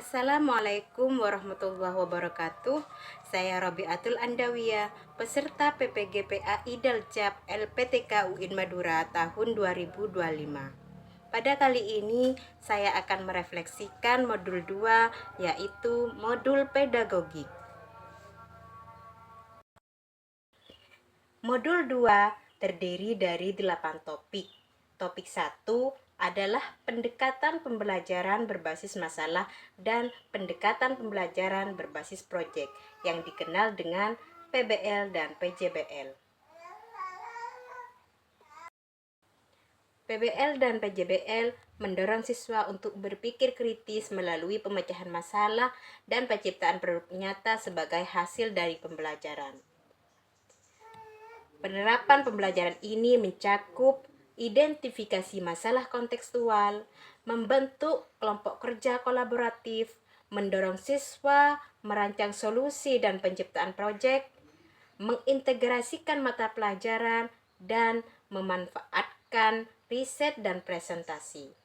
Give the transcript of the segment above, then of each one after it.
Assalamualaikum warahmatullahi wabarakatuh. Saya Robiatul Andawiyah, peserta PPGPAI Daljab LPTK UIN Madura tahun 2025. Pada kali ini saya akan merefleksikan modul 2, yaitu modul pedagogik. Modul 2 terdiri dari 8 topik. Topik 1 adalah pendekatan pembelajaran berbasis masalah dan pendekatan pembelajaran berbasis proyek yang dikenal dengan PBL dan PJBL. PBL dan PJBL mendorong siswa untuk berpikir kritis melalui pemecahan masalah dan penciptaan produk nyata sebagai hasil dari pembelajaran. Penerapan pembelajaran ini mencakup identifikasi masalah kontekstual, membentuk kelompok kerja kolaboratif, mendorong siswa merancang solusi dan penciptaan proyek, mengintegrasikan mata pelajaran, dan memanfaatkan riset dan presentasi.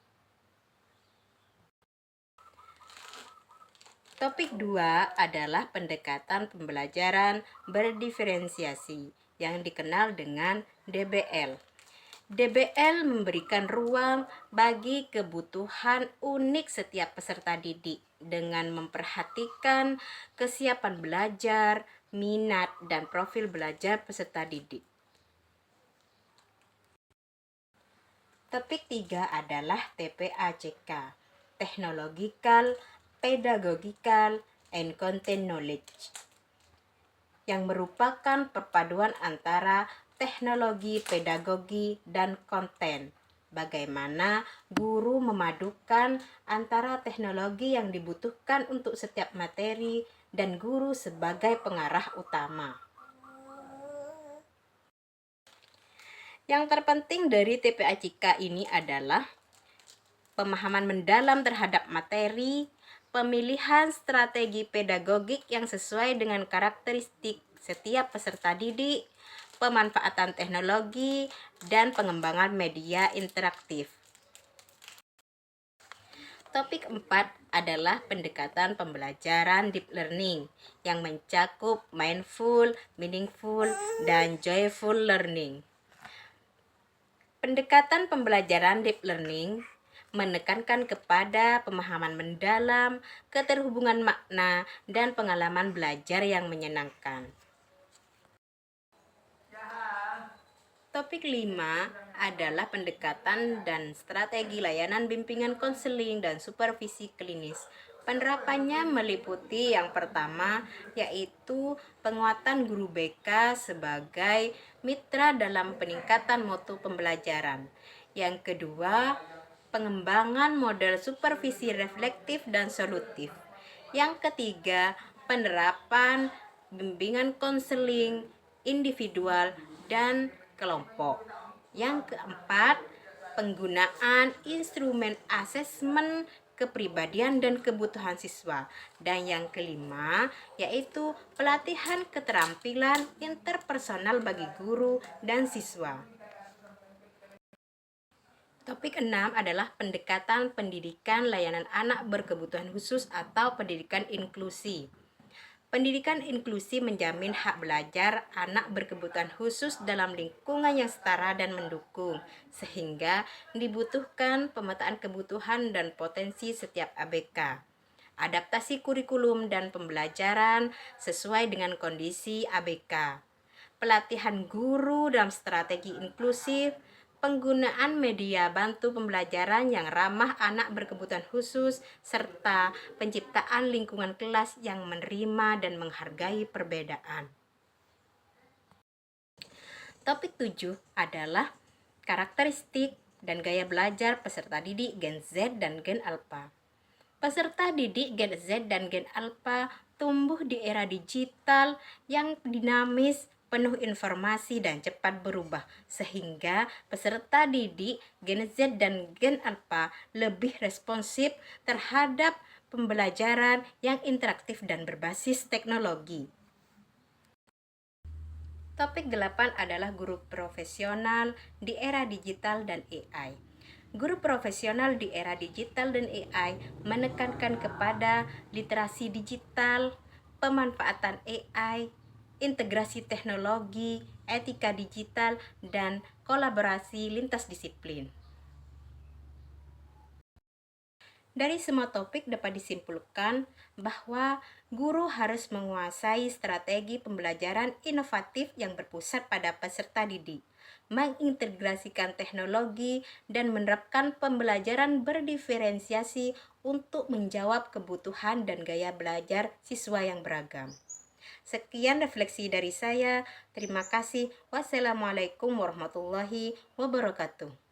Topik 2 adalah pendekatan pembelajaran berdiferensiasi yang dikenal dengan DBL. DBL memberikan ruang bagi kebutuhan unik setiap peserta didik dengan memperhatikan kesiapan belajar, minat, dan profil belajar peserta didik. Topik 3 adalah TPACK, Technological, Pedagogical, and Content Knowledge, yang merupakan perpaduan antara teknologi, pedagogi, dan konten. Bagaimana guru memadukan antara teknologi yang dibutuhkan untuk setiap materi dan guru sebagai pengarah utama. Yang terpenting dari TPACK ini adalah pemahaman mendalam terhadap materi, pemilihan strategi pedagogik yang sesuai dengan karakteristik setiap peserta didik, pemanfaatan teknologi, dan pengembangan media interaktif. Topik 4 adalah pendekatan pembelajaran deep learning yang mencakup mindful, meaningful, dan joyful learning. Pendekatan pembelajaran deep learning menekankan kepada pemahaman mendalam, keterhubungan makna, dan pengalaman belajar yang menyenangkan. Topik 5 adalah pendekatan dan strategi layanan bimbingan konseling dan supervisi klinis. Penerapannya meliputi yang pertama, yaitu penguatan guru BK sebagai mitra dalam peningkatan mutu pembelajaran. Yang kedua, pengembangan model supervisi reflektif dan solutif. Yang ketiga, penerapan bimbingan konseling individual dan kelompok. Yang keempat, penggunaan instrumen asesmen kepribadian dan kebutuhan siswa. Dan yang kelima, yaitu pelatihan keterampilan interpersonal bagi guru dan siswa. Topik 6 adalah pendekatan pendidikan layanan anak berkebutuhan khusus atau pendidikan inklusi. Pendidikan inklusi menjamin hak belajar anak berkebutuhan khusus dalam lingkungan yang setara dan mendukung, sehingga dibutuhkan pemetaan kebutuhan dan potensi setiap ABK. Adaptasi kurikulum dan pembelajaran sesuai dengan kondisi ABK. Pelatihan guru dalam strategi inklusif, penggunaan media bantu pembelajaran yang ramah anak berkebutuhan khusus, serta penciptaan lingkungan kelas yang menerima dan menghargai perbedaan. Topik 7 adalah karakteristik dan gaya belajar peserta didik Gen Z dan Gen Alpha. Peserta didik Gen Z dan Gen Alpha tumbuh di era digital yang dinamis, penuh informasi dan cepat berubah, sehingga peserta didik Gen Z dan Gen Alpha lebih responsif terhadap pembelajaran yang interaktif dan berbasis teknologi. Topik 8 adalah guru profesional di era digital dan AI. Guru profesional di era digital dan AI menekankan kepada literasi digital, pemanfaatan AI, integrasi teknologi, etika digital, dan kolaborasi lintas disiplin. Dari semua topik dapat disimpulkan bahwa guru harus menguasai strategi pembelajaran inovatif yang berpusat pada peserta didik, mengintegrasikan teknologi, dan menerapkan pembelajaran berdiferensiasi untuk menjawab kebutuhan dan gaya belajar siswa yang beragam. Sekian refleksi dari saya. Terima kasih. Wassalamualaikum warahmatullahi wabarakatuh.